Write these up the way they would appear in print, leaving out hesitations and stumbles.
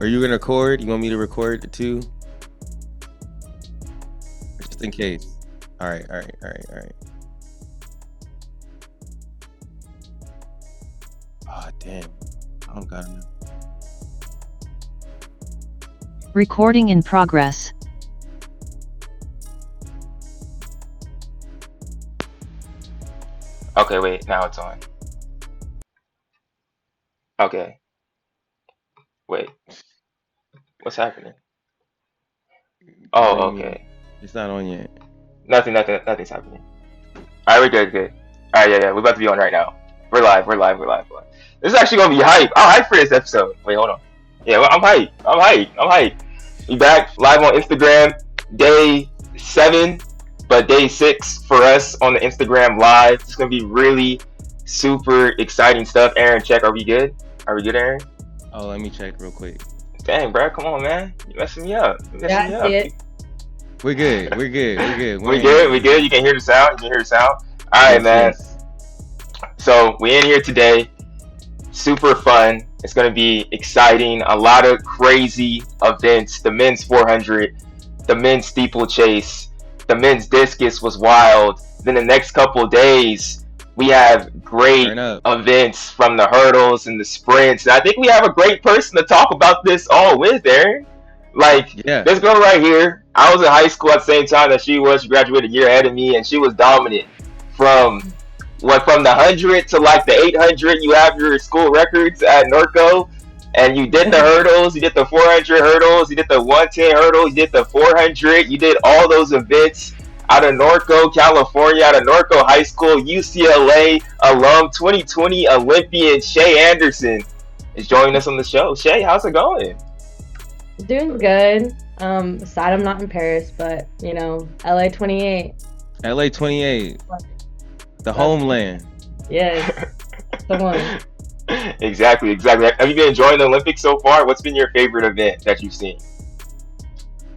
Are you gonna record? You want me to record it too? Just in case. All right, all right, all right, all right. Oh, damn. I don't got enough. Recording in progress. Okay, wait, now it's on. Okay, wait, what's happening? What do Oh, you mean? okay. It's not on yet. Nothing's happening. Alright, we're good. Alright, yeah, we're about to be on right now. We're live. This is actually gonna be hype. I'm hyped for this episode. Wait, hold on. Yeah, well, I'm hyped. We back live on Instagram, day 7, but day 6 for us on the Instagram live. It's gonna be really super exciting stuff. Aaron, check, are we good? Are we good, Aaron? Oh, let me check real quick. Dang, bro, come on, man. You messing me up. Yeah, I see it. We're good. We're good. We're good. We good. You can hear the sound. All right, Yes, man. yes. So we in here today. Super fun. It's gonna be exciting. A lot of crazy events. The men's 400, the men's steeplechase, the men's discus was wild. Then the next couple of days, we have great Turn up. events from the hurdles and the sprints. And I think we have a great person to talk about this all with, Aaron. Like, Yeah. this girl right here, I was in high school at the same time that she was. She graduated a year ahead of me, and she was dominant from from the 100 to like the 800. You have your school records at Norco, and you did the hurdles. You did the 400 hurdles. You did the 110 hurdles. You did the 400. You did all those events out of Norco, California, out of Norco High School, UCLA alum, 2020 Olympian Shae Anderson is joining us on the show. Shae, how's it going? Doing good. Sad I'm not in Paris, but you know, LA 28. LA 28. The homeland. Yes. Come on. Exactly. Have you been enjoying the Olympics so far? What's been your favorite event that you've seen?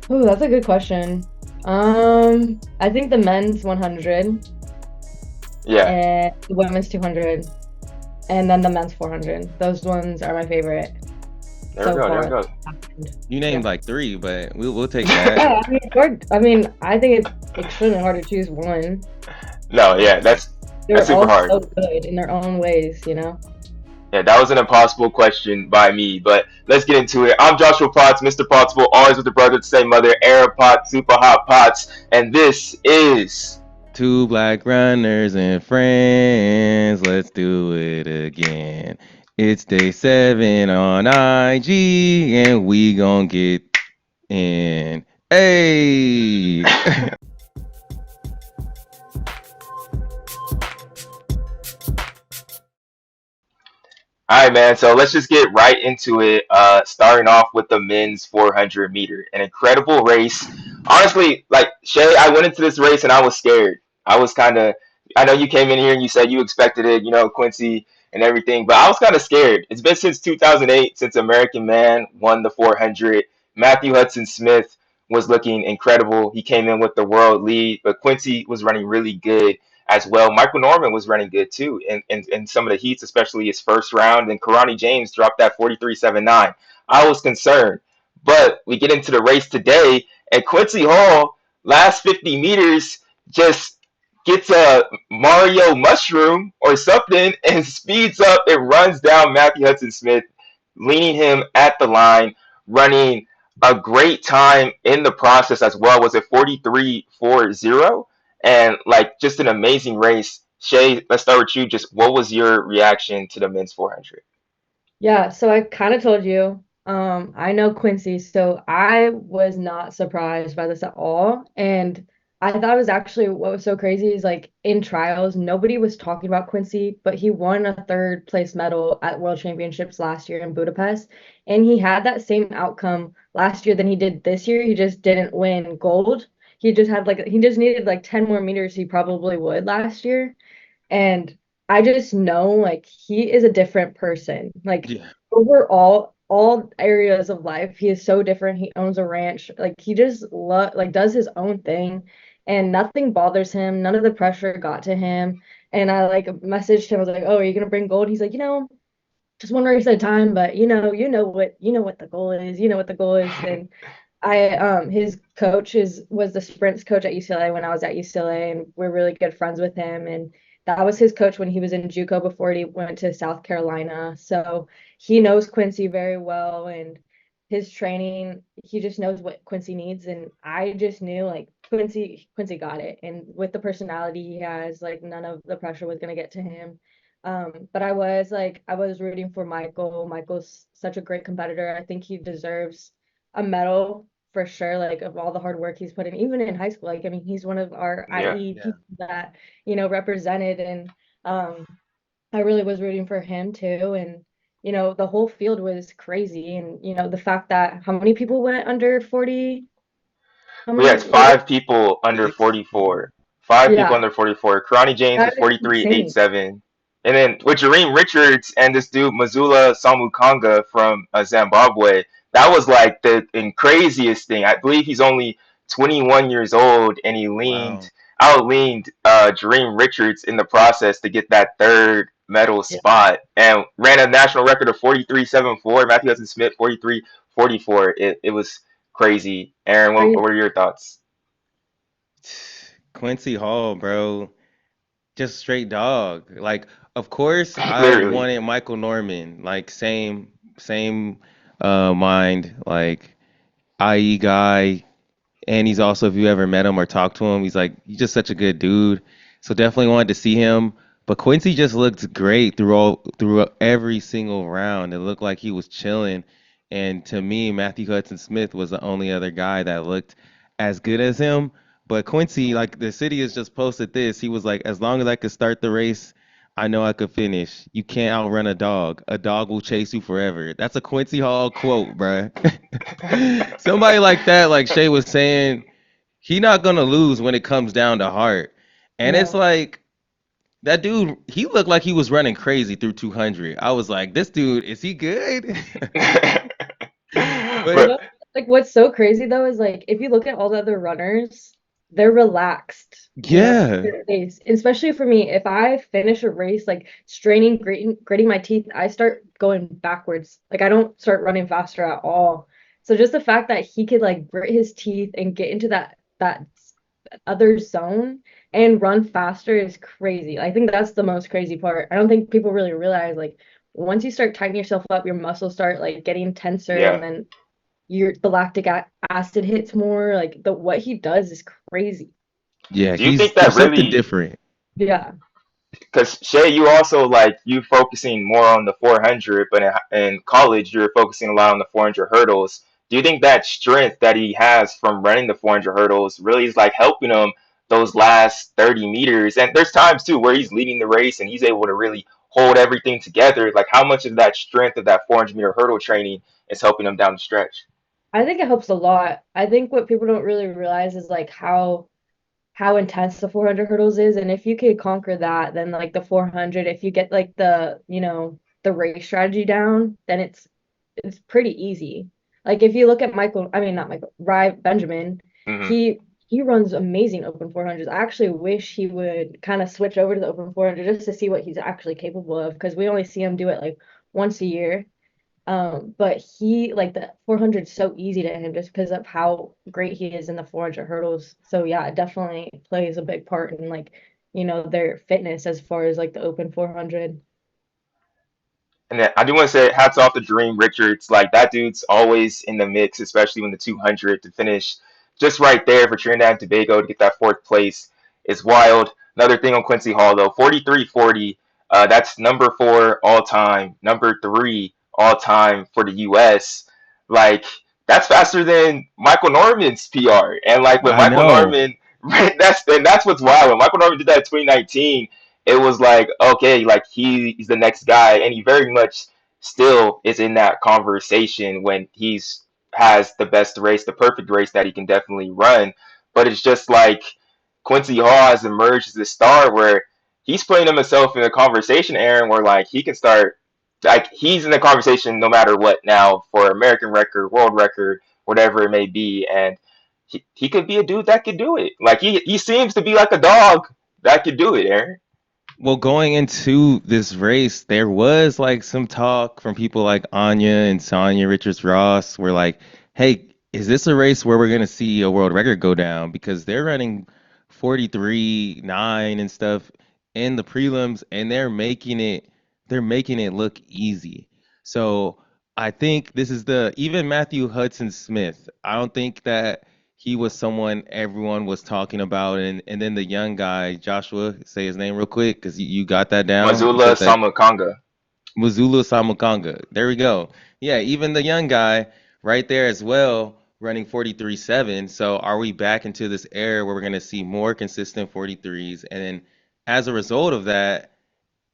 Ooh, that's a good question. I think the men's 100 Yeah. and the women's 200, and then the men's 400. Those ones are my favorite. There we go. You named Yeah. like 3, but we'll take that. Yeah, I mean, I think it's extremely hard to choose one. No, yeah, that's They're super all hard. so good in their own ways, you know? Yeah, that was an impossible question by me, but let's get into it. I'm Joshua Potts, Mr. Pottsville, always with the brother to same mother, Aaron Potts, Super Hot Potts, and this is 2 black runners and friends. Let's do it again. It's day 7 on IG, and we gon' get in. Hey! all right, man. So let's just get right into it. Starting off with the men's 400 meter, an incredible race. Honestly, like Shae, I went into this race and I was scared. I was kind of. I know you came in here and you said you expected it, Quincy and everything, but I was kind of scared. It's been since 2008 since American Man won the 400. Matthew Hudson Smith was looking incredible. He came in with the world lead, but Quincy was running really good as well. Michael Norman was running good too in some of the heats, especially his first round. And Karani James dropped that 43.79. I was concerned. But we get into the race today, and Quincy Hall, last 50 meters, just gets a Mario mushroom or something and speeds up and runs down Matthew Hudson Smith, leaning him at the line, running a great time in the process as well. Was it 43.40? And like just an amazing race. Shae, let's start with you. Just what was your reaction to the men's 400? Yeah, so I kind of told you, I know Quincy, so I was not surprised by this at all. And I thought it was actually what was so crazy is like in trials, nobody was talking about Quincy, but he won a third place medal at World Championships last year in Budapest. And he had that same outcome last year than he did this year. He just didn't win gold. He just needed like 10 more meters he probably would last year. And I just know like he is a different person. Like Yeah. overall, all areas of life, he is so different. He owns a ranch. Like he just like does his own thing, and nothing bothers him. None of the pressure got to him. And I like messaged him. I was like, "Oh, are you gonna bring gold?" He's like, just one race at a time, but you know what the goal is. You know what the goal is. And his coach is was the sprints coach at UCLA when I was at UCLA, and we're really good friends with him. And that was his coach when he was in JUCO before he went to South Carolina. So he knows Quincy very well, and his training, he just knows what Quincy needs. And I just knew like Quincy got it. And with the personality he has, like none of the pressure was gonna get to him. But I was rooting for Michael. Michael's such a great competitor. I think he deserves a medal for sure, like of all the hard work he's put in, even in high school. Like, I mean, he's one of our Yeah. IE people that, represented, and um I really was rooting for him too. And, the whole field was crazy. And, the fact that how many people went under 40? How We many had was it? five people under Six. 44. Five people Yeah, under 44. Karani James was that is 43.87. insane. And then with Jareem Richards and this dude, Mazula Samukanga from Zimbabwe, that was like the craziest thing. I believe he's only 21 years old and he Wow. out leaned Jareem Richards in the process to get that third medal Yeah. spot and ran a national record of 43.74. Matthew Hudson Smith, 43.44. It was crazy. Aaron, what are your thoughts? Quincy Hall, bro. Just straight dog. Like, of course, I Literally. wanted Michael Norman. Like, same mind. Like, IE guy, and he's also, if you ever met him or talked to him, he's just such a good dude. So definitely wanted to see him. But Quincy just looked great through every single round. It looked like he was chilling. And to me, Matthew Hudson Smith was the only other guy that looked as good as him. But Quincy, like the city has just posted this. He was like, as long as I could start the race, I know I could finish. You can't outrun a dog. A dog will chase you forever. That's a Quincy Hall quote, bruh. Somebody like that, like Shay was saying, he not gonna lose when it comes down to heart. And it's No. like that dude, he looked like he was running crazy through 200. I was like, this dude, is he good? You But but know, like what's so crazy though is like if you look at all the other runners, they're relaxed, through yeah, the race. Especially for me, if I finish a race like straining, gritting my teeth, I start going backwards. Like I don't start running faster at all. So just the fact that he could like grit his teeth and get into that other zone and run faster is crazy. I think that's the most crazy part. I don't think people really realize like once you start tightening yourself up, your muscles start like getting tenser, and yeah. then the lactic acid hits more. Like the what he does is crazy. yeah, Do you think there's that something really? different. Yeah, Because Shay, you also like you focusing more on the 400, but in college you're focusing a lot on the 400 hurdles. Do you think that strength that he has from running the 400 hurdles really is like helping him those last 30 meters? And there's times too where he's leading the race and he's able to really hold everything together. Like how much of that strength of that 400-meter hurdle training is helping him down the stretch? I think it helps a lot. I think what people don't really realize is like how intense the 400 hurdles is, and if you could conquer that, then like the 400, if you get like the race strategy down, then it's pretty easy. Like if you look at Michael, I mean not Michael, Rye Benjamin, Hmm. he runs amazing open 400s. I actually wish he would kind of switch over to the open 400 just to see what he's actually capable of, because we only see him do it like once a year. But he like the 400 is so easy to him just because of how great he is in the 400 hurdles. So yeah, it definitely plays a big part in like, their fitness as far as like the open 400. And then I do want to say hats off to Dream Richards. Like that dude's always in the mix, especially when the 200 to finish just right there for Trinidad and Tobago to get that fourth place is wild. Another thing on Quincy Hall though, 43.40. That's number four all time, number three all time for the U.S. Like that's faster than Michael Norman's PR. And like when I Michael know. Norman, that's what's wild. When Michael Norman did that in 2019, it was like okay, like he's the next guy, and he very much still is in that conversation when he's has the best race, the perfect race that he can definitely run. But it's just like Quincy Hall has emerged as a star where he's putting himself in a conversation, Aaron, where like he can start like he's in the conversation no matter what now for American record, world record, whatever it may be, and he could be a dude that could do it. Like he seems to be like a dog that could do it, Aaron. Well, going into this race, there was like some talk from people like Anya and Sonya Richards Ross were like, hey, is this a race where we're going to see a world record go down? Because they're running 43.9 and stuff in the prelims and they're making it look easy. So I think this is the even Matthew Hudson Smith. I don't think that he was someone everyone was talking about, and then the young guy Joshua, say his name real quick because you got that down. You Mazula said that Samakanga. Muzulu Samukanga. There we go. Yeah, even the young guy right there as well, running 43.7. So are we back into this era where we're going to see more consistent 43s? And then as a result of that,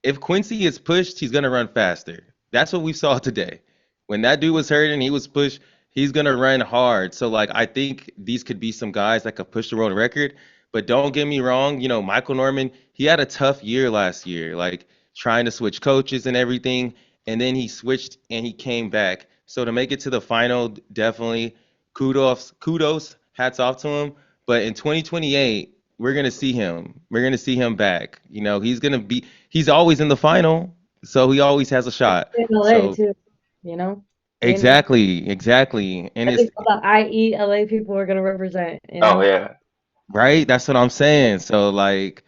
if Quincy gets pushed, he's gonna run faster. That's what we saw today. When that dude was hurt and he was pushed, he's gonna run hard. So like I think these could be some guys that could push the world record. But don't get me wrong, Michael Norman, he had a tough year last year, like trying to switch coaches and everything. And then he switched and he came back. So to make it to the final, definitely kudos, hats off to him. But in 2028, we're gonna see him. We're gonna see him back. He's always in the final, so he always has a shot. In LA So too, you know? In exactly. And I it's think all the IE LA people are gonna represent, you Oh know? yeah. right, that's what I'm saying. So like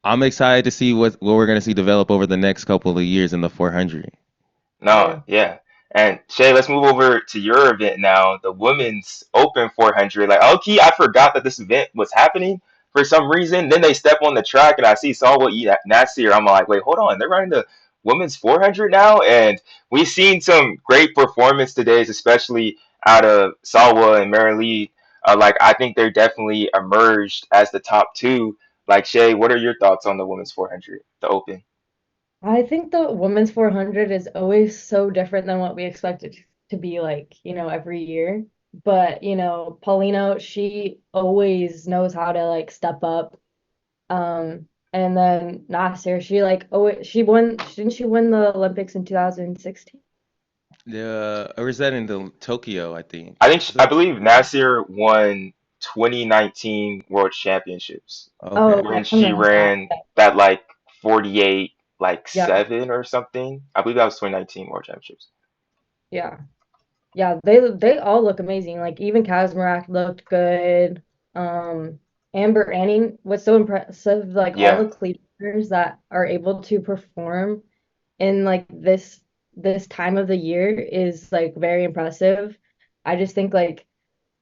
I'm excited to see what we're gonna see develop over the next couple of years in the 400. No, Yeah. yeah. And Shay, let's move over to your event now, the women's open 400. Like, okay, I forgot that this event was happening for some reason. Then they step on the track and I see Salwa eat Nasir. I'm like, wait, hold on. They're running the women's 400 now? And we've seen some great performance today, especially out of Salwa and Mary Lee. Like, I think they're definitely emerged as the top two. Like, Shay, what are your thoughts on the women's 400, the open? I think the women's 400 is always so different than what we expect it to be like, every year. But, Paulino, she always knows how to like step up. And then Nasir, she like she won, didn't she win the Olympics in 2016? Or is that in the Tokyo, I think. I think Was I that believe Nasir won 2019 World Championships Oh, okay. when she something like that. ran that like 48 like Yeah, 7 or something. I believe that was 2019 World Championships. yeah. Yeah, they all look amazing. Like even Kazmarak looked good. Amber Anning was so impressive. Like all Yeah. the cleaters that are able to perform in like this time of the year is like very impressive. I just think like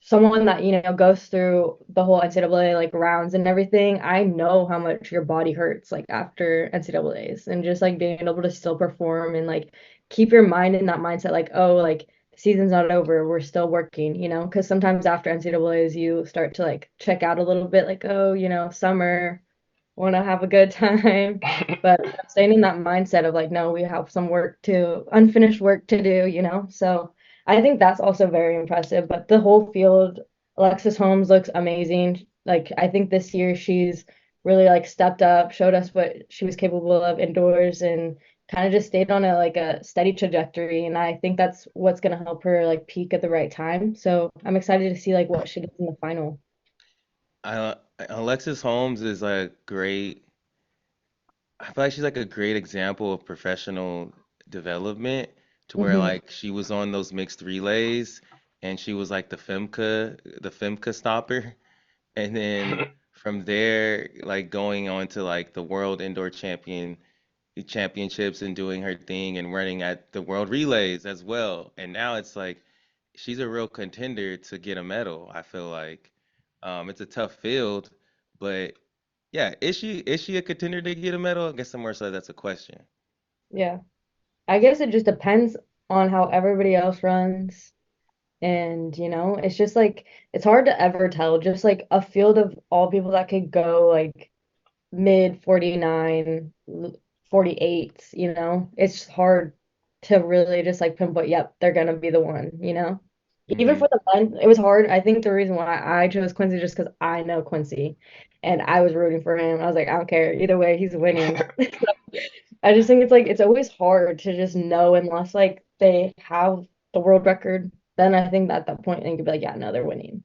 someone that goes through the whole NCAA like rounds and everything, I know how much your body hurts like after NCAAs, and just like being able to still perform and like keep your mind in that mindset like, oh, like the season's not over, we're still working, because sometimes after NCAAs you start to like check out a little bit like, oh, summer, want to have a good time. But staying in that mindset of like, no, we have some unfinished work to do, So I think that's also very impressive. But the whole field, Alexis Holmes looks amazing. Like I think this year she's really like stepped up, showed us what she was capable of indoors, and kind of just stayed on a steady trajectory. And I think that's what's gonna help her like peak at the right time. So I'm excited to see like what she does in the final. I, Alexis Holmes is a great I feel like she's like a great example of professional development to where Hmm. like she was on those mixed relays and she was like the Femke stopper. And then from there, like going on to like the world indoor championships and doing her thing and running at the world relays as well. And now it's like she's a real contender to get a medal. I feel like it's a tough field, but yeah, is she a contender to get a medal? I guess somewhere so that's a question. Yeah. I guess it just depends on how everybody else runs. And, it's just like, it's hard to ever tell. Just like a field of all people that could go like mid 49, 48, it's hard to really just like pinpoint, yep, they're going to be the one. Even Hmm. for the men, it was hard. I think the reason why I chose Quincy just because I know Quincy and I was rooting for him. I was like, I don't care. Either way, he's winning. I just think it's like it's always hard to just know unless like they have the world record. Then I think that at that point they could be like, yeah, no, they're winning.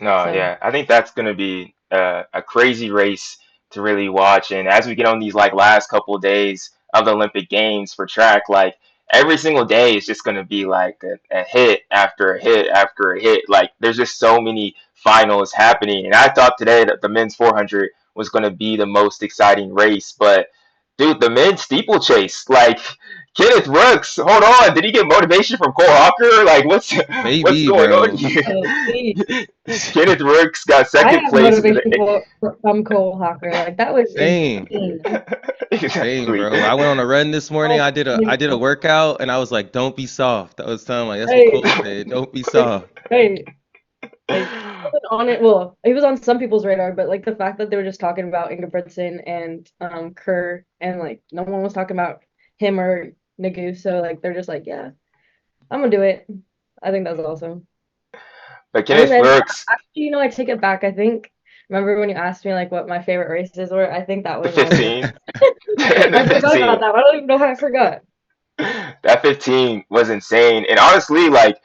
No, So yeah. I think that's going to be a crazy race to really watch. And as we get on these like last couple of days of the Olympic Games for track, like every single day is just going to be like a hit after a hit after a hit. Like there's just so many finals happening. And I thought today that the men's 400 was going to be the most exciting race, but dude, the men's steeplechase, like Kenneth Rooks, hold on, did he get motivation from Cole Hawker? Like what's Maybe, going on bro. here? See, Kenneth Rooks got I second have place into the motivation from Cole Hawker. Like that was Same. insane. Same, exactly. bro. I went on a run this morning. Oh, I did a workout and I was like, don't be soft. I was telling like that's what hey, Cole said. Don't be soft. hey, like he wasn't on it. Well, he was on some people's radar, but like the fact that they were just talking about Ingebrigtsen and Kerr, and like no one was talking about him or Nagu. So like they're just like, yeah, I'm gonna do it. I think that's awesome. But And Kenneth then Rooks, actually, I take it back. I think remember when you asked me like what my favorite races were? I think that the was one of them. 15, I the forgot about 15. that. I don't even know how I forgot. That 15 was insane. And honestly, like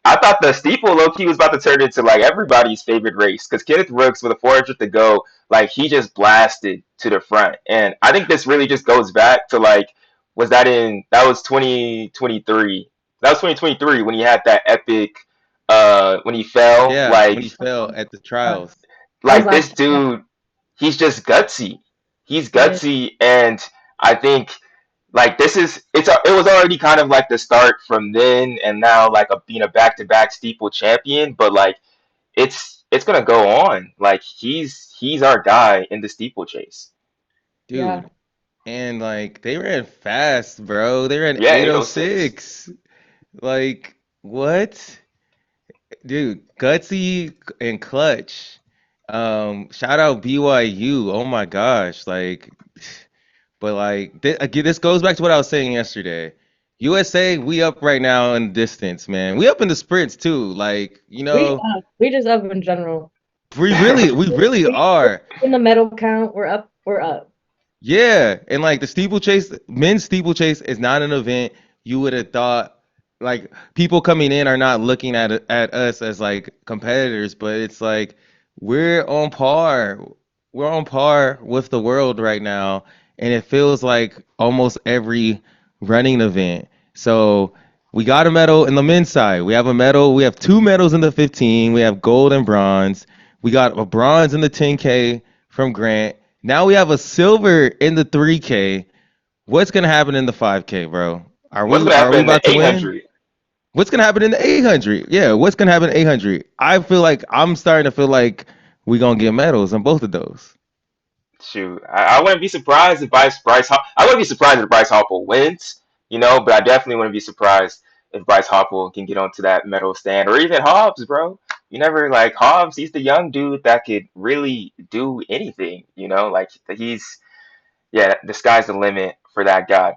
I thought the steeple low key was about to turn into like everybody's favorite race because Kenneth Rooks with a 400 to go, like he just blasted to the front. And I think this really just goes back to like, that was 2023. That was 2023 when he had that epic, when he fell. Yeah, when he fell at the Uh, trials. that was Like this last year. dude, he's just gutsy. He's He is. gutsy. And I think like it was already kind of like the start from then and now like being a back-to-back steeple champion, but like it's gonna go on. Like he's our guy in the steeplechase. Yeah. Dude. And like they ran fast, bro. They ran Yeah, 806. 806. Like, what? Dude, gutsy and clutch. Shout out BYU. Oh my gosh. Like, but like again, this goes back to what I was saying yesterday. USA, we up right now in distance, man. We up in the sprints too. Like, We just up in general. we really We are. in the medal count. We're up. We're up. Yeah, and like the steeplechase, men's steeplechase is not an event you would have thought. Like people coming in are not looking at us as like competitors, but it's like we're on par. We're on par with the world right now, and it feels like almost every running event. So we got a medal in the men's side. We have a medal. We have two medals in the 15. We have gold and bronze. We got a bronze in the 10K from Grant. Now we have a silver in the 3K. What's gonna happen in the 5K, bro? Are What's we gonna are happen we in the about to win? 800? What's gonna happen in the 800? Yeah, what's gonna happen in 800? I feel like I'm starting to feel like we gonna get medals on both of those. Shoot, I wouldn't be surprised if I wouldn't be surprised if Bryce Harper wins, but I definitely wouldn't be surprised if Bryce Harper can get onto that medal stand or even Hobbs, bro. You never like Hobbs. He's the young dude that could really do anything. Like he's yeah, the sky's the limit for that guy.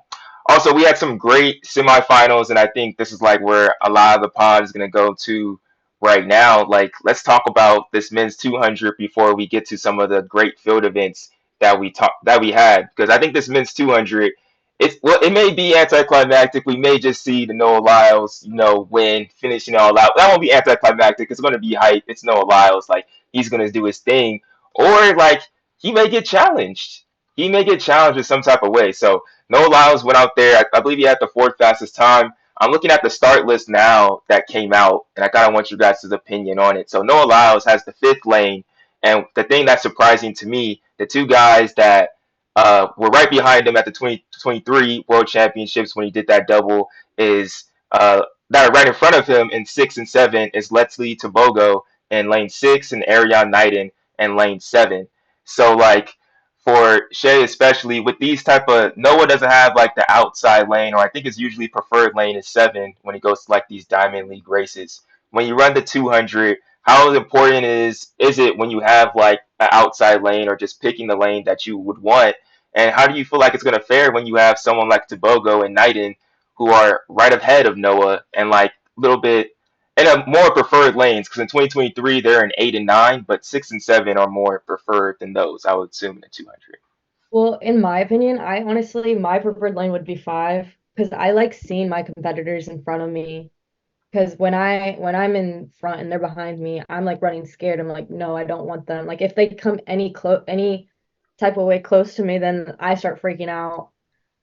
Also, we had some great semifinals, and I think this is like where a lot of the pod is going to go to right now. Like, let's talk about this men's 200 before we get to some of the great field events that we had, because I think this men's 200, it may be anticlimactic. We may just see the Noah Lyles, win, finishing all out. That won't be anticlimactic. It's going to be hype. It's Noah Lyles, like he's going to do his thing, or like he may get challenged in some type of way. So Noah Lyles went out there. I believe he had the fourth fastest time. I'm looking at the start list now that came out, and I kind of want you guys' opinion on it. So Noah Lyles has the fifth lane, and the thing that's surprising to me, the two guys that were right behind him at the 2023 World Championships when he did that double is that are right in front of him in 6 and 7 is Leslie Tobogo in lane 6 and Ariane Knighton in lane 7. So like for Shae, especially with these type of Noah doesn't have like the outside lane, or I think his usually preferred lane is 7 when he goes to like these Diamond League races. When you run the 200, how important is it when you have like an outside lane or just picking the lane that you would want? And how do you feel like it's gonna fare when you have someone like Tobogo and Knighton who are right ahead of Noah and like a little bit in a more preferred lanes? Because in 2023 they're in 8 and 9, but 6 and 7 are more preferred than those. I would assume in the 200. Well, in my opinion, I honestly my preferred lane would be 5 because I like seeing my competitors in front of me. Because when I'm in front and they're behind me, I'm like running scared. I'm like, no, I don't want them. Like if they come any type of way close to me, then I start freaking out.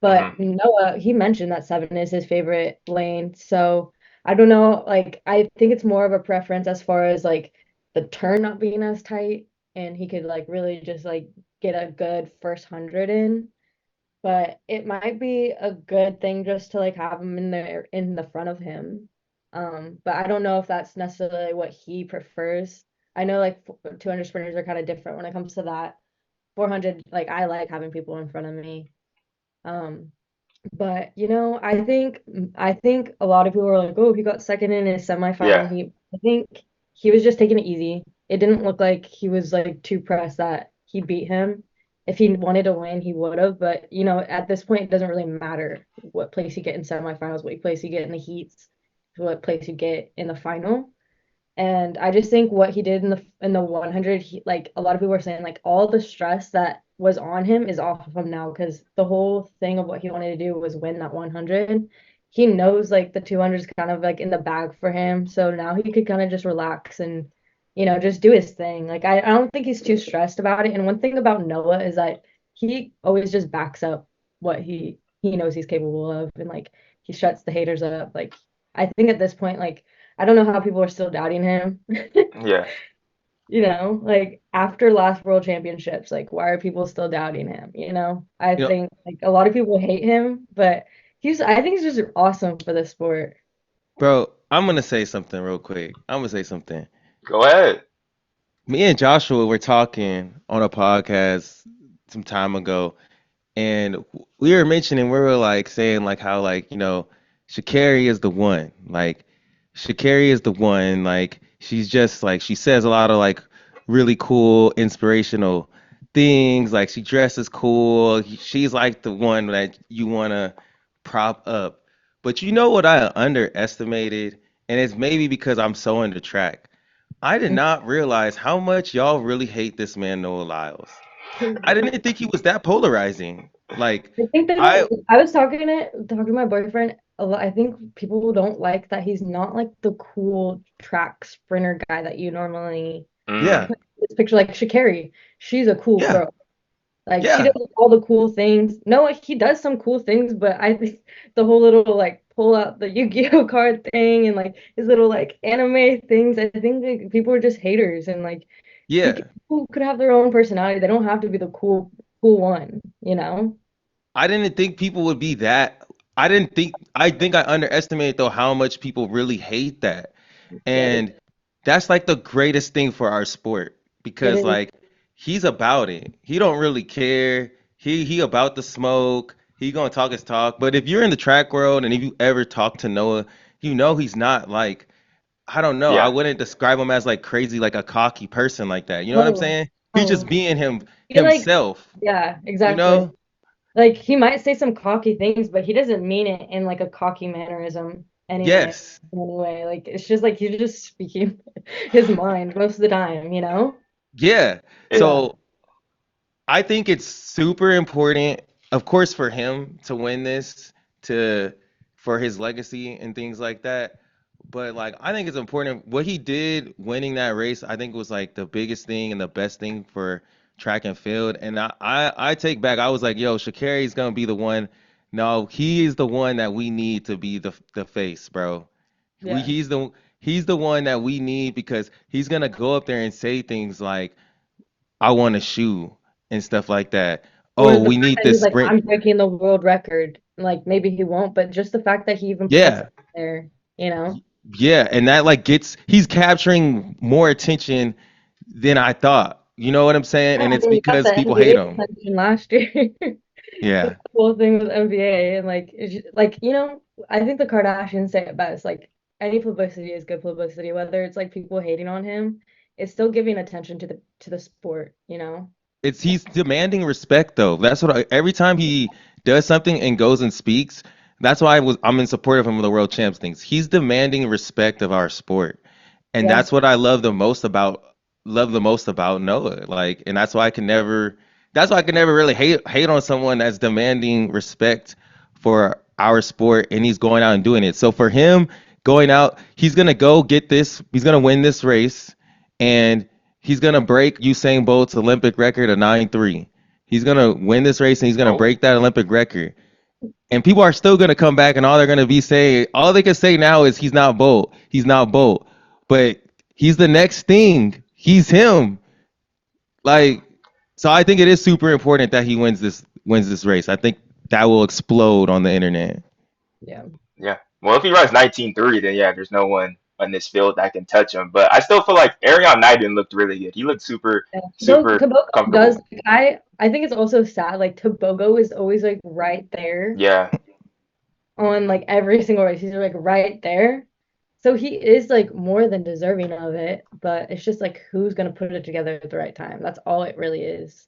But Hmm. Noah, he mentioned that 7 is his favorite lane. So I don't know, like I think it's more of a preference as far as like the turn not being as tight and he could like really just like get a good first 100 in. But it might be a good thing just to like have him in there in the front of him. But I don't know if that's necessarily what he prefers. I know like 200 sprinters are kind of different when it comes to that. 400, like I like having people in front of me. Um, but I think a lot of people were like, "Oh, he got second in his Yeah. semifinal heat." I think he was just taking it easy. It didn't look like he was like too pressed that he beat him. If he wanted to win, he would have. But at this point, it doesn't really matter what place you get in semifinals, what place you get in the heats, what place you get in the final. And I just think what he did in the 100, like a lot of people were saying, like all the stress that was on him is off of him now because the whole thing of what he wanted to do was win that 100. He knows like the 200 is kind of like in the bag for him, so now he could kind of just relax and just do his thing. Like I don't think he's too stressed about it. And one thing about Noah is that he always just backs up what he knows he's capable of, and like he shuts the haters up. Like I think at this point, like I don't know how people are still doubting him. Yeah. Like after last World Championships, like why are people still doubting him? I You know, think like a lot of people hate him, but I think he's just awesome for the sport. bro, I'm gonna say something real quick. I'm gonna say something. Go ahead. Me and Joshua were talking on a podcast some time ago, and we were mentioning, we were like saying like how like Sha'Carri is the one. Like Sha'Carri is the one. Like she's just like she says a lot of like really cool, inspirational things. Like she dresses cool. She's like the one that you wanna prop up. But you know what I underestimated, and it's maybe because I'm so into track. I did not realize how much y'all really hate this man Noah Lyles. I didn't think he was that polarizing. Like I think they I don't. I was talking to my boyfriend a lot. I think people don't like that he's not like the cool track sprinter guy that you normally Hmm. yeah, put in this picture. Like Sha'Carri, she's a cool yeah, girl. Like she yeah, does all the cool things. No, he does some cool things, but I think the whole little like pull out the Yu-Gi-Oh card thing and like his little like anime things. I think like, people are just haters and like yeah. people could have their own personality. They don't have to be the cool one. I didn't think people would be that. I think I underestimated though how much people really hate that. Yeah, And that's like the greatest thing for our sport it because is. like he's about it. He don't really care. He about the smoke. He gonna talk his talk. But if you're in the track world and if you ever talk to Noah, you know he's not like I don't know. I Yeah. wouldn't describe him as like crazy, like a cocky person like that. You know what I'm Oh, saying? He's just oh. being He like, himself. yeah, You exactly. know? Like he might say some cocky things, but he doesn't mean it in like a cocky mannerism anyway. Yes. Anyway, like it's just like he's just speaking his mind most of the time. Yeah. It, Yeah. So I think it's super important, of course, for him to win this, to for his legacy and things like that. But like, I think it's important what he did winning that race. I think was like the biggest thing and the best thing for track and field. And I take back. I was like, yo, Sha'Carri's gonna be the one. No, he is the one that we need to be the face, bro. We Yeah. he's the one that we need because he's gonna go up there and say things like I want a shoe and stuff like that. Or Oh, the we fact need that he's this like, sprint. I'm breaking the world record. Like maybe he won't, but just the fact that he even puts Yeah, it there. yeah, and that like gets he's capturing more attention than I thought. You know what I'm saying? Yeah, And I it's mean, he got because the people hate NBA him. attention last year. The Yeah, whole thing with NBA and like I think the Kardashians say it best. Like any publicity is good publicity, whether it's like people hating on him, it's still giving attention to the sport. it's he's demanding respect though. That's what every time he does something and goes and speaks. That's why I'm in support of him with the world champs things. He's demanding respect of our sport. And Yeah. that's what I love the most about Noah. Like, and that's why I can never really hate on someone that's demanding respect for our sport and he's going out and doing it. So for him going out, he's gonna go get this, he's gonna win this race, and he's gonna break Usain Bolt's Olympic record of 9.3. He's gonna win this race and he's gonna Oh, break that Olympic record. And people are still gonna come back and all they're gonna be saying, all they can say now is he's not Bolt. He's not Bolt. But he's the next thing. He's him. Like, so I think it is super important that he wins this race. I think that will explode on the internet. Yeah. yeah. Well, if he runs 19.3, then yeah, there's no one on this field that can touch him. But I still feel like Arion Knighton looked really good. He looked super, Yeah. Though super Tobogo does, comfortable. I think it's also sad. Like Tobogo is always like right there Yeah. on like every single race. He's like right there. So he is like more than deserving of it, but it's just like who's gonna put it together at the right time. That's all it really is.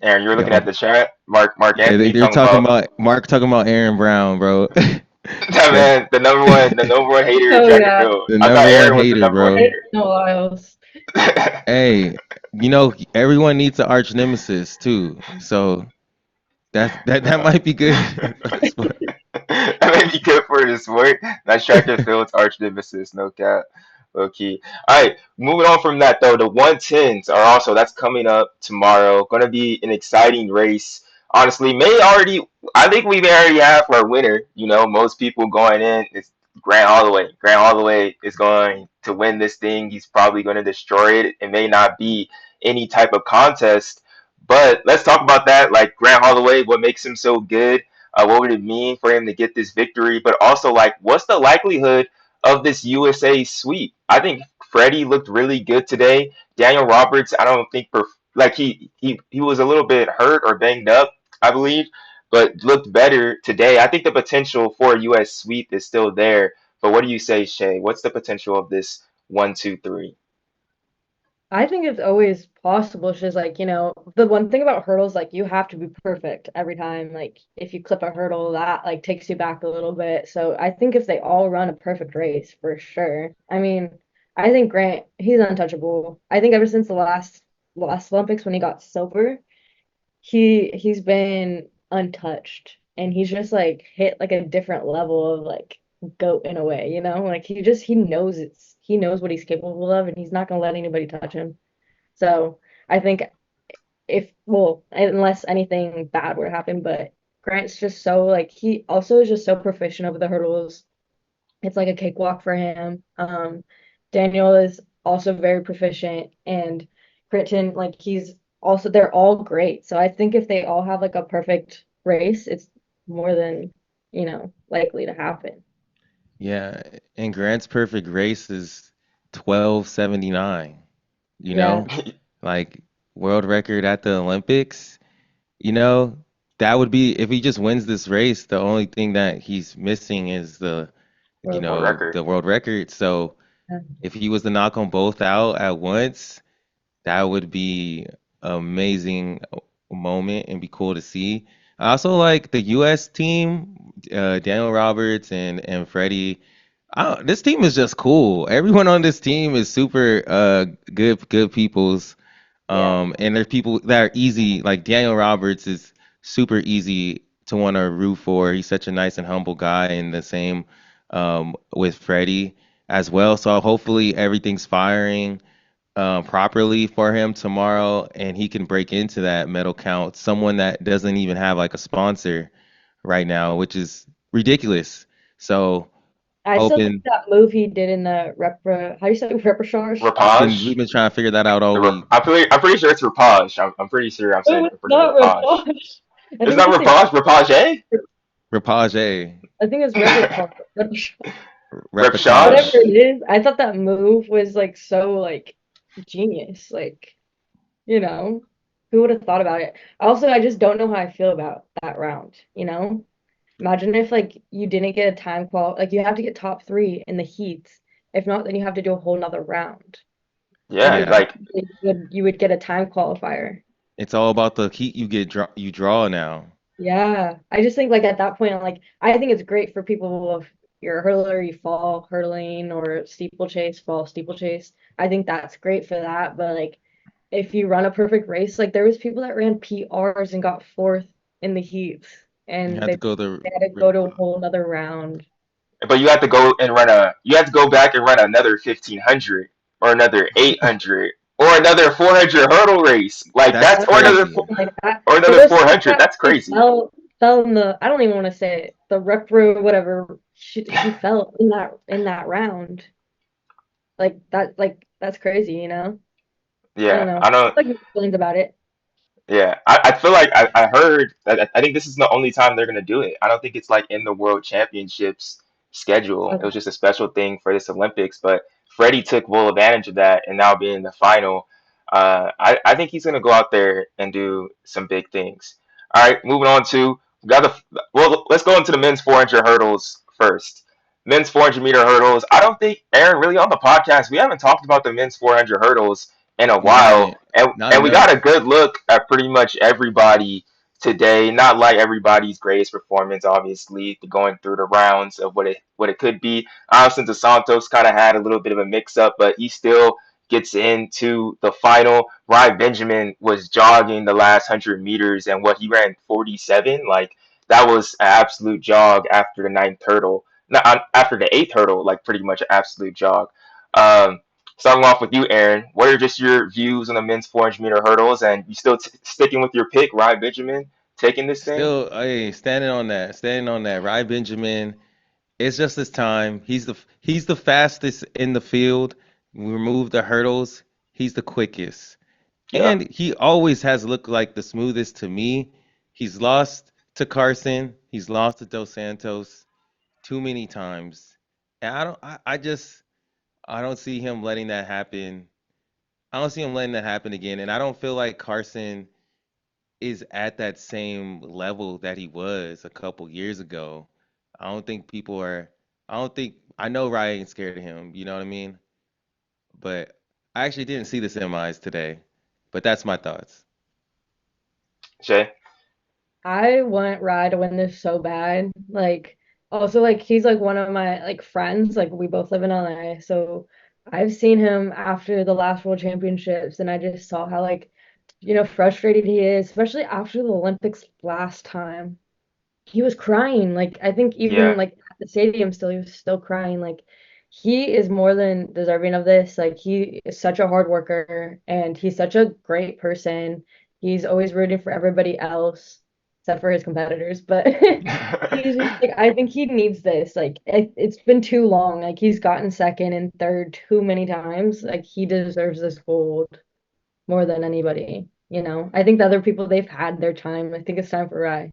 Aaron, you were looking Yo, at the chat. Mark yeah, Anthony they're talking talking about about Mark talking about Aaron Brown, bro. that that man, the number one hater in Oh track and yeah. field. the I thought number one Aaron was the hater, number one bro. Ain't hater. no Lyles. Hey, everyone needs an arch nemesis too. So that Uh, might be good for the sport. that may be good for the sport. That's track and field's arch nemesis, no cap. Okay. All right. Moving on from that though, the 110s are also that's coming up tomorrow. Going to be an exciting race. Honestly, may already. I think we may already have our winner. You know, most people going in. It's Grant Holloway. Grant Holloway is going to win this thing. He's probably going to destroy it. It may not be any type of contest, but let's talk about that. Like Grant Holloway, what makes him so good? What would it mean for him to get this victory? But also, like, what's the likelihood of this USA sweep? I think Freddie looked really good today. Daniel Roberts, I don't think like he was a little bit hurt or banged up, I believe, but looked better today. I think the potential for a US sweep is still there. But what do you say, Shae? What's the potential of this 1, 2, 3? I think it's always possible. It's just like, the one thing about hurdles, like you have to be perfect every time. Like if you clip a hurdle, that like takes you back a little bit. So I think if they all run a perfect race, for sure. I mean, I think Grant, he's untouchable. I think ever since the last Olympics when he got silver, he's been untouched. And he's just like hit like a different level of like goat in a way, Like he knows what he's capable of and he's not gonna let anybody touch him. So I think unless anything bad were to happen, but Grant's just so like he also is just so proficient over the hurdles. It's like a cakewalk for him. Daniel is also very proficient, and Critton, like they're all great. So I think if they all have like a perfect race, it's more than likely to happen. Yeah, and Grant's perfect race is 12:79. You Yeah, know, like world record at the Olympics. You know, that would be if he just wins this race. The only thing that he's missing is world World record. the world record. So record. if he was to knock them both out at once, that would be amazing moment and be cool to see. I also like the U.S. team, Daniel Roberts and Freddie. This team is just cool. Everyone on this team is super good peoples. Yeah. And there's people that are easy. Like Daniel Roberts is super easy to want to root for. He's such a nice and humble guy, and the same with Freddie as well. So hopefully everything's firing properly for him tomorrow, and he can break into that medal count. Someone that doesn't even have like a sponsor right now, which is ridiculous. So I still think hoping that move he did in the how do you say repercharge? Rapage. we've been trying to figure that out all week. I'm pretty sure it's Rapage. I'm pretty sure I'm saying No, it it's for not Rapage. repercharge. I It's think not it's Rapage. Rapage? Rapage, I think it's repercharge. Whatever repechage. Repechage? it is, I thought that move was like so like genius. Like, you know, who would have thought about it? Also, I just don't know how I feel about that round. Imagine if like you didn't get a like you have to get top three in the heats. If not, then you have to do a whole nother round. And Yeah, Yeah, like you would get a time qualifier. it's all about the heat you draw now. Yeah, I just think like at that point, I think it's great for people if you're a hurdler, you fall hurdling, or steeplechase, fall steeplechase. I think that's great for that. But like, if you run a perfect race, like there was people that ran PRs and got fourth in the heats, You and have to they go they had to go to a whole another round. but you have to go back and run another 1500 or another 800. or another 400 hurdle race. Like That's that's That's what I'm crazy. saying. Like that or for another those things 400. that That's he crazy. fell in the I don't even want to say it, the repro whatever he fell in that round. Like that's crazy, you know? I don't Yeah, know. I don't. Like feelings about it. Yeah, I feel like I heard that I think this is the only time they're gonna do it. I don't think it's like in the World Championships schedule. It Okay. was just a special thing for this Olympics, but Freddie took full advantage of that, and now being in the final, I think he's gonna go out there and do some big things. All right, moving on to we got the well. Let's go into the men's 400 hurdles first. Men's 400-meter hurdles. I don't think Aaron really on the podcast. We haven't talked about the men's 400 hurdles in a We while. haven't, And not and we got a enough. good look at pretty much everybody today. Not like everybody's greatest performance, obviously, going through the rounds of what it could be. Austin Dos Santos kind of had a little bit of a mix up, but he still gets into the final. Ryan Benjamin was jogging the last 100 meters, and what he ran 47. Like that was an absolute jog after the ninth hurdle. Not after the eighth hurdle, like pretty much an absolute jog. Um, Starting off with you, Aaron, what are just your views on the men's 400-meter hurdles? And you still sticking with your pick, Ryan Benjamin, taking this thing? Still, hey, standing on that. Ryan Benjamin, it's just his time. He's the fastest in the field. We remove the hurdles. He's the quickest. Yep. And he always has looked like the smoothest to me. He's lost to Carson. He's lost to Dos Santos too many times. And I don't see him letting that happen. I don't see him letting that happen again. And I don't feel like Carson is at that same level that he was a couple years ago. I don't think people are. I don't think. I know Ryan's scared of him. You know what I mean? But I actually didn't see the semis today. But that's my thoughts. Shae? I want Rye to win this so bad. Like, also, like, he's like one of my like friends. Like, we both live in LA, so I've seen him after the last World Championships, and I just saw how like, frustrated he is, especially after the Olympics last time. He was crying. Like, I think even Yeah. like at the stadium still, he was still crying. Like, he is more than deserving of this. Like, he is such a hard worker, and he's such a great person. He's always rooting for everybody else except for his competitors. But he's just like, I think he needs this. Like, it's been too long. Like, he's gotten second and third too many times. Like, he deserves this gold more than anybody. I think the other people, they've had their time. I think it's time for Rye.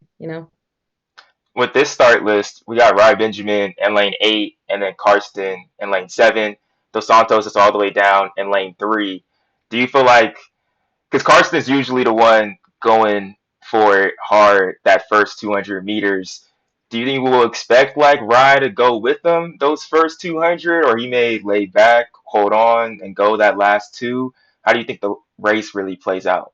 With this start list, we got Ryan Benjamin in lane 8, and then Karsten in lane 7. Dos Santos is all the way down in lane 3. Do you feel like because Carson is usually the one going for it hard that first 200 meters. Do you think we'll expect like Rye to go with them those first 200, or he may lay back, hold on, and go that last two? How do you think the race really plays out?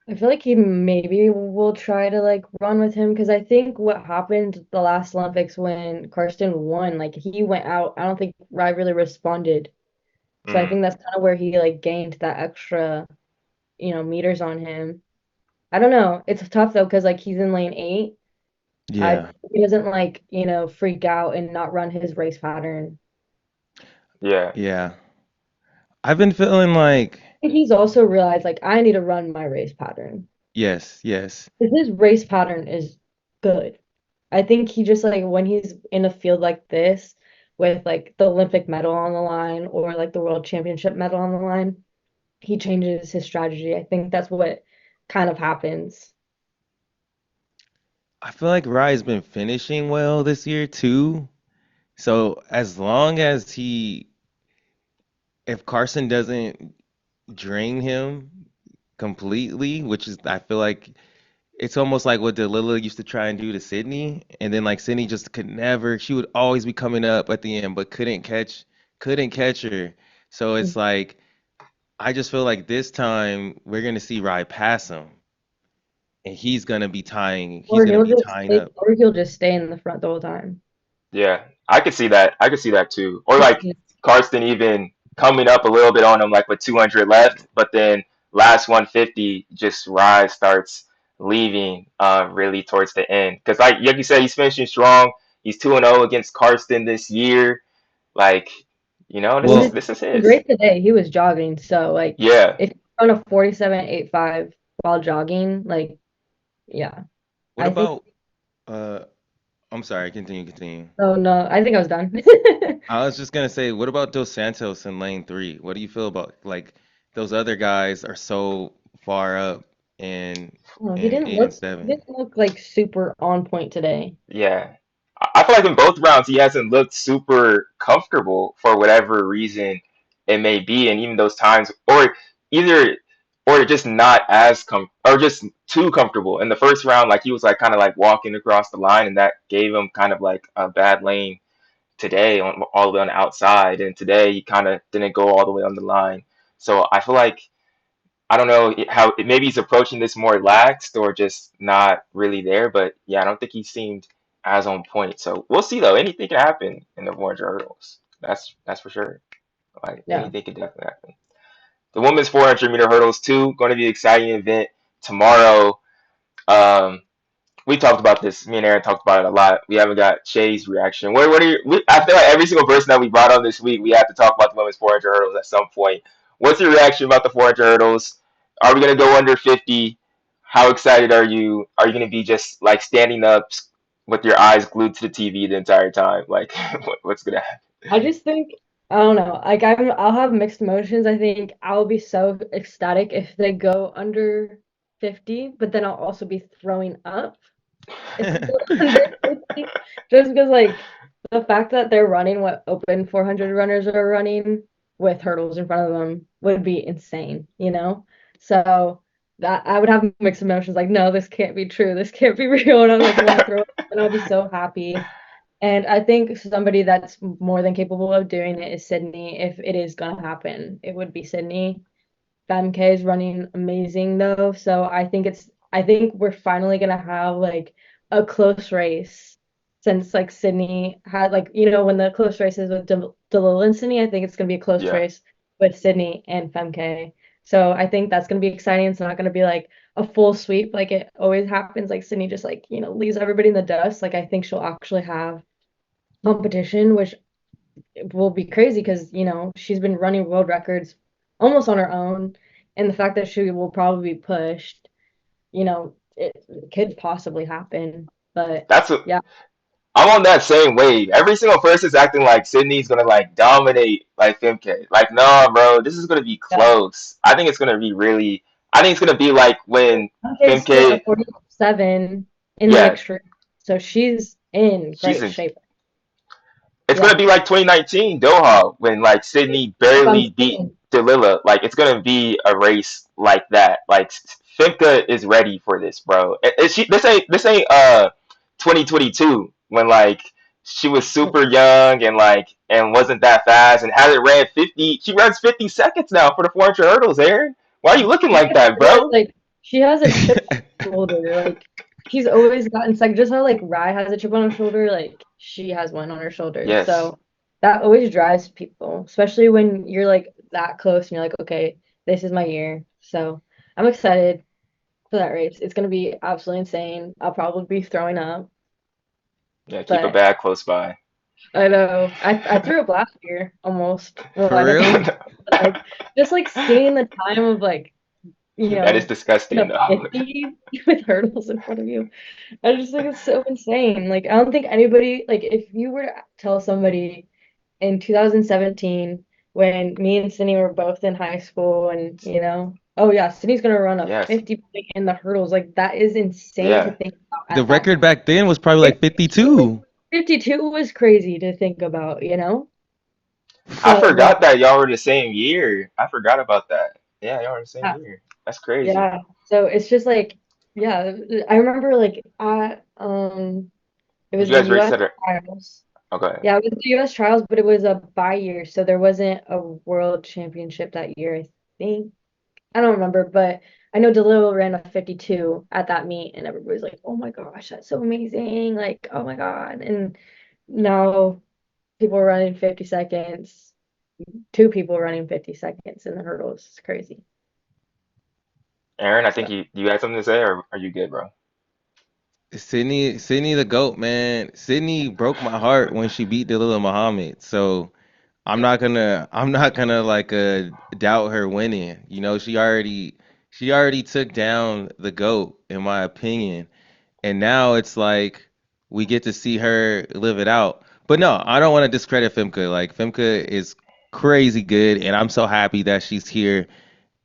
I feel like he maybe will try to like run with him because I think what happened the last Olympics when Karsten won, like he went out. I don't think Rye really responded. So I Mm, think that's kind of where he like gained that extra, meters on him. I don't know. It's tough though because like he's in lane 8. I Yeah. He doesn't like, freak out and not run his race pattern. yeah, Yeah. I've been feeling like I think he's also realized like I need to run my race pattern. yes, yes. 'Cause his race pattern is good. I think he just like when he's in a field like this with like the Olympic medal on the line or like the World Championship medal on the line, he changes his strategy. I think that's what kind of happens. I feel like Rye's been finishing well this year too. So as long as if Carson doesn't drain him completely, which is I feel like it's almost like what Delilah used to try and do to Sydney, and then like Sydney just could never. She would always be coming up at the end, but couldn't catch her. So it's like I just feel like this time we're gonna see Rye pass him, and he's gonna be tying. He's Or gonna he'll be just tying stay, up. or he'll just stay in the front the whole time. yeah. I could see that. I could see that too. Or like Karsten even coming up a little bit on him, like with 200 left, but then last 150, just Rye starts leaving really towards the end. Because like you said, he's finishing strong. He's 2-0 against Karsten this year. Like, You know, He was Well, this is doing his. great today. He was jogging, so like Yeah. if you're on a 47.85 while jogging, like yeah, what I think. about uh I'm sorry, continue. Oh no, I think I was done. I was just gonna say, what about Dos Santos in lane three? What do you feel about like those other guys are so far up Oh, in eight and he seven? didn't look like super on point today. Yeah. I feel like in both rounds he hasn't looked super comfortable for whatever reason it may be, and even those times, or either or just not as or just too comfortable. In the first round, like he was like kind of like walking across the line, and that gave him kind of like a bad lane today on all the way on the outside, and today he kind of didn't go all the way on the line. So I feel like I don't know how maybe he's approaching this more laxed or just not really there, but yeah, I don't think he seemed as on point. So we'll see though. Anything can happen in the 400 hurdles. That's for sure. Like Yeah. anything could definitely happen. The women's 400-meter hurdles too, going to be an exciting event tomorrow. Um, we talked about this. Me and Aaron talked about it a lot. We haven't got Shay's reaction. What are your? I feel like every single person that we brought on this week, we have to talk about the women's 400 hurdles at some point. What's your reaction about the 400 hurdles? Are we gonna go under 50? How excited are you? Are you gonna be just like standing up with your eyes glued to the TV the entire time? Like, what's gonna I happen? just think I don't know. Like I'll have mixed emotions. I think I'll be so ecstatic if they go under 50, but then I'll also be throwing up if they go under 50. Just because like the fact that they're running what open 400 runners are running with hurdles in front of them would be insane, you know? So that I would have mixed emotions like, no, this can't be true. This can't be real. And I like want to throw up and I'll be so happy. And I think somebody that's more than capable of doing it is Sydney. If it is gonna happen, it would be Sydney. FMK is running amazing though, so I think we're finally gonna have like a close race since like Sydney had like when the close races with Dalil and Sydney, I think it's gonna be a close Yeah, race with Sydney and FMK. So I think that's gonna be exciting. It's not gonna be like a full sweep like it always happens. Like Sydney just like leaves everybody in the dust. Like I think she'll actually have competition, which will be crazy because she's been running world records almost on her own, and the fact that she will probably be pushed, it could possibly happen. But that's what yeah, I'm on that same wave. Every single person's acting like Sydney's gonna like dominate like Femke. Like, no, bro, this is gonna be yeah. close. I think it's gonna be really. I think it's gonna be like when Okay, split a Femke. 47 in the Yeah, mixture, so she's in she's great in. shape. It's gonna Yeah, be like 2019 Doha when like Sydney that's what I'm barely beat saying. Delila. Like it's gonna be a race like that. Like Femke is ready for this, bro. She this ain't 2022 when like she was super young and like and wasn't that fast and hasn't ran 50. She runs 50 seconds now for the 400 hurdles. Aaron, why are you looking You like gotta that, realize, bro? like, she has a chip on her shoulder. Like, she's always gotten second. Just how, like, Rye has a chip on her shoulder, like, she has one on her shoulder. Yes, So that always drives people, especially when you're, like, that close and you're like, okay, this is my year. So I'm excited for that race. It's gonna be absolutely insane. I'll probably be throwing up, yeah. Keep a but bag close by. I know. I threw up last year almost. Well, For I real? didn't, but, like, just, like, seeing the time of, like, That is in disgusting, a though. 50 with hurdles in front of you. I just think it's so insane. Like, I don't think anybody, like, if you were to tell somebody in 2017 when me and Sydney were both in high school and, oh yeah, Sydney's gonna run a Yes. 50 point in the hurdles, like, that is insane to Yeah. think about The at that record time. back then was probably like 52 was, 52. 52 was crazy to think about, you know? I So, forgot that y'all were the same year. I forgot about that. Yeah, y'all were the same yeah, year. That's crazy. yeah. So it's just like, yeah, I remember like it Did was you the guys race US that? trials. Okay. Yeah, it was the US trials, but it was a bye year, so there wasn't a world championship that year, I think. I don't remember, but I know DeLillo ran a 52 at that meet, and everybody was like, oh my gosh, that's so amazing. Like, oh my God. And now people are running 50 seconds, two people running 50 seconds in the hurdles. It's crazy. Aaron, I think So, you had something to say, or are you good, bro? Sydney the GOAT, man. Sydney broke my heart when she beat Dalilah Muhammad. So I'm not gonna like doubt her winning. You know, she already took down the GOAT in my opinion. And now it's like we get to see her live it out. But no, I don't want to discredit Femke. Like Femke is crazy good and I'm so happy that she's here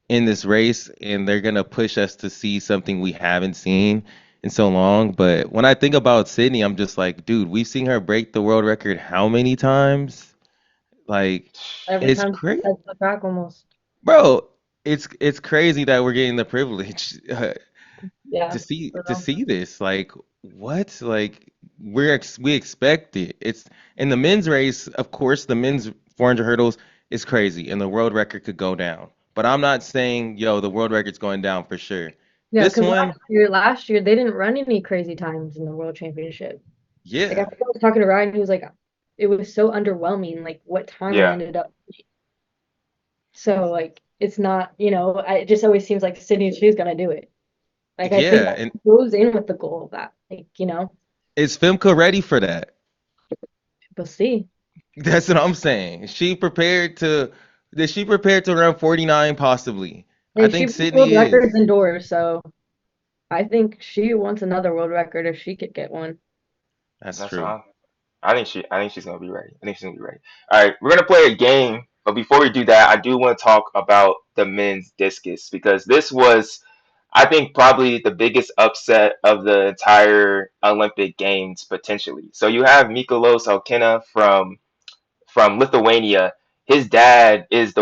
in this race and they're gonna push us to see something we haven't seen in so long. But when I think about Sydney, I'm just like, dude, we've seen her break the world record how many times? Like, Every it's time she crazy, touches the track almost. bro. It's crazy that we're getting the privilege Yeah, to for real. see this. Like, what? Like, we expect it. It's in the men's race, of course, the men's 400 hurdles is crazy, and the world record could go down. But I'm not saying, yo, the world record's going down for sure. Yeah, This because one, last year they didn't run any crazy times in the World Championship. Like I yeah, think I was talking to Ryan, he was like, it was so underwhelming, like what time we Yeah, ended up. So like it's not, it just always seems like Sydney, she's gonna do it. Like I think yeah, that and goes in with the goal of that. Like, is Femke ready for that? we'll see. That's what I'm saying. Is she prepared to run 49 possibly? I And she think broke Sydney world is. records indoors, so I think she wants another world record if she could get one. That's that's true. all. I think she's gonna be ready. I think she's gonna be ready. All right, we're gonna play a game, but before we do that, I do want to talk about the men's discus because this was, I think, probably the biggest upset of the entire Olympic Games potentially. So you have Mikolos Alkina from Lithuania. His dad is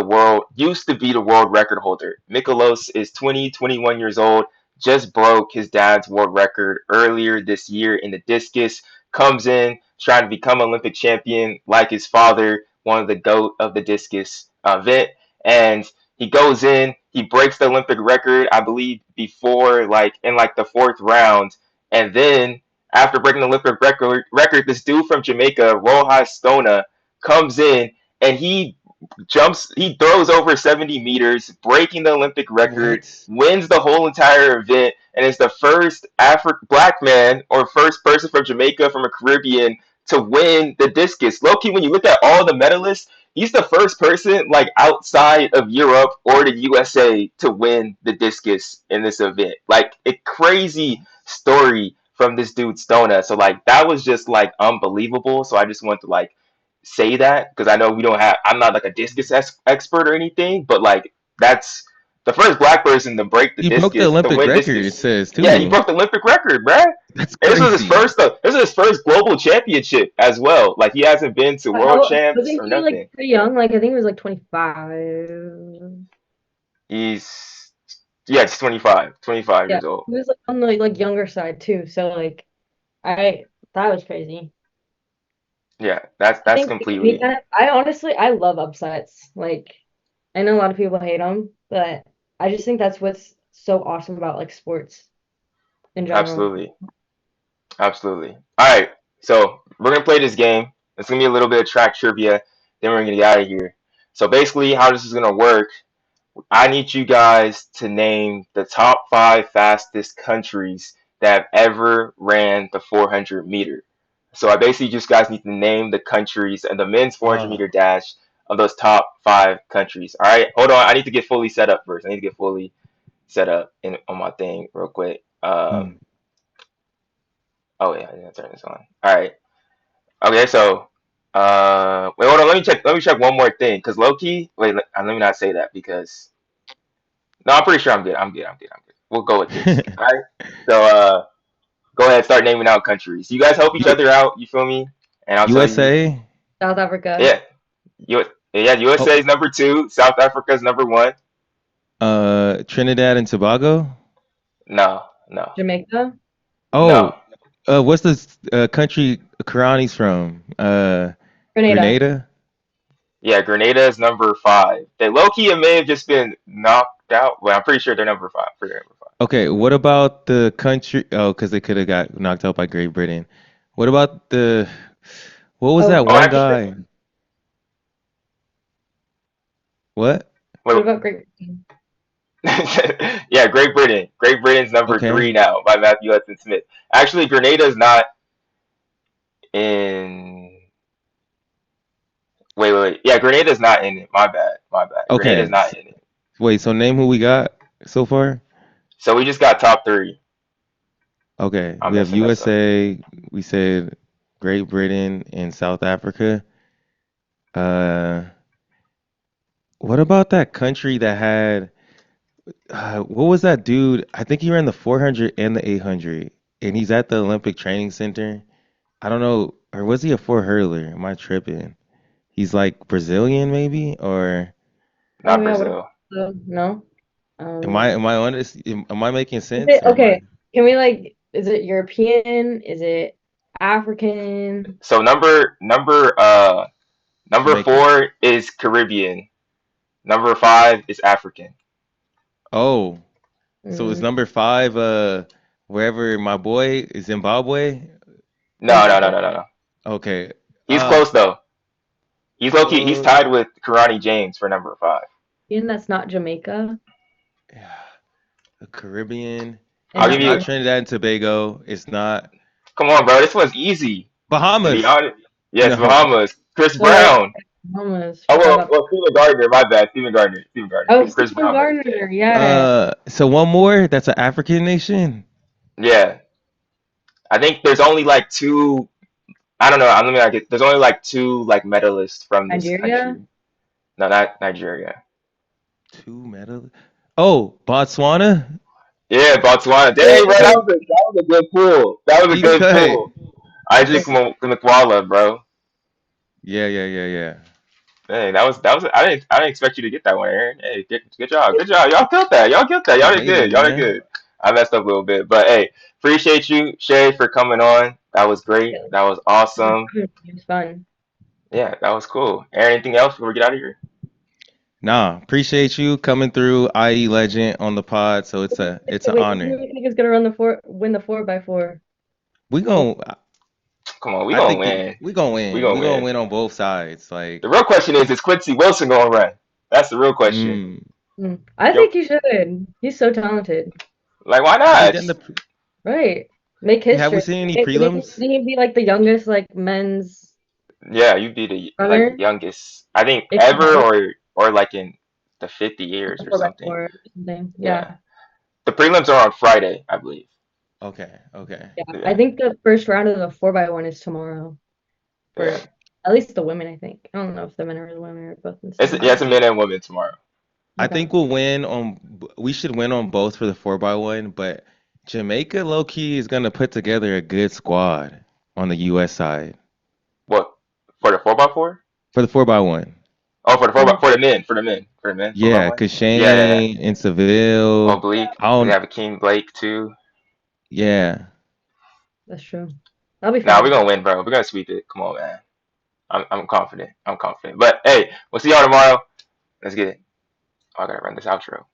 used to be the world record holder. Mikolos is 21 years old, just broke his dad's world record earlier this year in the discus, comes in trying to become Olympic champion like his father, one of the GOAT of the discus event. And he goes in, he breaks the Olympic record, I believe, before in the fourth round. And then after breaking the Olympic record, this dude from Jamaica, Roje Stona, comes in and he throws over 70 meters, breaking the Olympic record, What? wins the whole entire event, and is the first black man or first person from Jamaica from a Caribbean to win the discus. Low-key, when you look at all the medalists, he's the first person like outside of Europe or the USA to win the discus in this event. Like a crazy story from this dude Stona. So like that was just like unbelievable. So I just want to like say that because I know I'm not like a discus expert or anything, but like that's the first black person to break the He broke the discus, to Olympic win record, it discus. says Yeah, he too. broke the Olympic record, bruh. That's And this was his crazy. first. This was his first global championship as well. Like he hasn't been to world How champs wasn't or he like nothing. pretty young? Like I think he was like 25. He's yeah, it's 25, 25 Yeah, years old. he was like on the like younger side too. So like I that was crazy. Yeah, I that's think completely I honestly I love upsets. Like I know a lot of people hate them, but I just think that's what's so awesome about like sports in general. absolutely, absolutely. All right, so we're gonna play this game. It's gonna be a little bit of track trivia. Then we're gonna get out of here. So basically, how this is gonna work, I need you guys to name the top five fastest countries that have ever ran the 400 meter. So I basically just guys need to name the countries and the men's 400-meter Oh. dash of those top five countries. All right, hold on. I need to get fully set up first. I need to get fully set up on my thing real quick. Hmm. Oh yeah, I didn't turn this on. All right. Okay, so wait, hold on. Let me check one more thing. Cause low key, wait, let me not say that because no, I'm pretty sure I'm good. I'm good. I'm good. I'm good. We'll go with this. All right. So go ahead, start naming out countries. You guys help each U- other out. You feel me? And I'll tell you. USA? South Africa, Yeah, yeah. USA Oh, is number two. South Africa is number one. Trinidad and Tobago? No, no, Jamaica, no. Oh, what's the country Karani's from? Grenada. Grenada? Yeah, Grenada is number five. They low key it may have just been knocked out. Well, I'm pretty sure they're number five. Pretty sure they're number five. Okay, what about the country? Oh, because they could have got knocked out by Great Britain. What about what was Oh, that Oh, one actually, guy? What? what wait. about Great Britain? Yeah, Great Britain. Great Britain's number Okay. three now by Matthew Hudson Smith. Actually, Grenada's not in. Wait. Yeah, Grenada's not in it. My bad. My bad. Grenada's Okay. not in it. Wait, so name who we got so far? So we just got top three. Okay, I'm we have messing this up. USA, we said Great Britain and South Africa. Uh, what about that country that had what was that dude? I think he ran the 400 and the 800, and he's at the Olympic Training Center. I don't know, or was he a four hurler? Am I tripping? He's like Brazilian, maybe, or Oh Not yeah, what Brazil. no? am I on this? Am I making Is sense, it or am I okay? Can we like? Is it European? Is it African? So number Jamaican? 4 is Caribbean. Number 5 is African. Oh, so it's Mm, number five, wherever my boy is Zimbabwe. Zimbabwe. No. Okay. He's close though. He's low key. He's Uh, tied with Karani James for number 5. And that's not Jamaica, yeah, the Caribbean. and I'll It's give that's not you. not Trinidad and Tobago. It's not Come on, bro. This one's easy. To be Bahamas. honest. Yes, No. Bahamas. Chris oh yeah, Brown. Bahamas. Oh Forgot about. well, Stephen Gardner. My bad. Stephen Gardner. Stephen Gardner. Oh, Chris Stephen Brown made a Gardner. mistake. Yeah. So one more. That's an African nation. Yeah, I think there's only like two. I don't know. I'm gonna get. There's only like two like medalists from this Nigeria. country. No, not Nigeria. Two medal. Oh, Botswana. Yeah, Botswana. Dang, bro, Oh, that was a good pull. That was a Deep good cut. pull. Isaac yes. Makwala, bro. Yeah. Dang, that was. I didn't expect you to get that one, Aaron. Hey, good job, good job. Y'all killed that. Y'all killed that. Y'all did good. Amazing, Y'all did man. good. I messed up a little bit, but hey, appreciate you, Shae, for coming on. That was great. That was awesome. It was fun. Yeah, that was cool. Aaron, anything else before we get out of here? Nah, appreciate you coming through, IE Legend on the pod. So it's an Wait, who do honor. you think is gonna win the 4x4? We Oh, gon' Come on, we I gonna think win. we gonna We win. gonna We gonna win. win on both sides. Like, The real question is Quincy Wilson gonna run? That's the real question. mm, I Yo, think he should. He's so talented. like, why has he not? done the? Right. Make Have we history. seen any Didn't prelims? he be like the youngest like men's Yeah, you'd be the like runner? youngest, I think, If he ever, has or like in the 50 years a or something. 4x4 or something. Yeah, Yeah. the prelims are on Friday, I believe. Okay. Yeah. I Yeah, think the first round of the 4x1 is tomorrow yeah. for at least the women, I think. I don't know if the men or the women are both in the It's same yeah, day. it's a men and women tomorrow. I Okay. think we'll win on. We should win on both for the 4x1, but Jamaica low key is gonna put together a good squad on the US side What for the 4x4? for the 4x1. Oh, for the 4 Mm, by for the men 4 by Yeah, one. cause Yeah, Shane and Seville. Oblique. I We don't. have a King Blake too. Yeah. that's true. That'll be Nah, we're fun. gonna win, bro. We're gonna sweep it. Come on, man. I'm confident. I'm confident. But hey, we'll see y'all tomorrow. Let's get it. Oh, I gotta run this outro.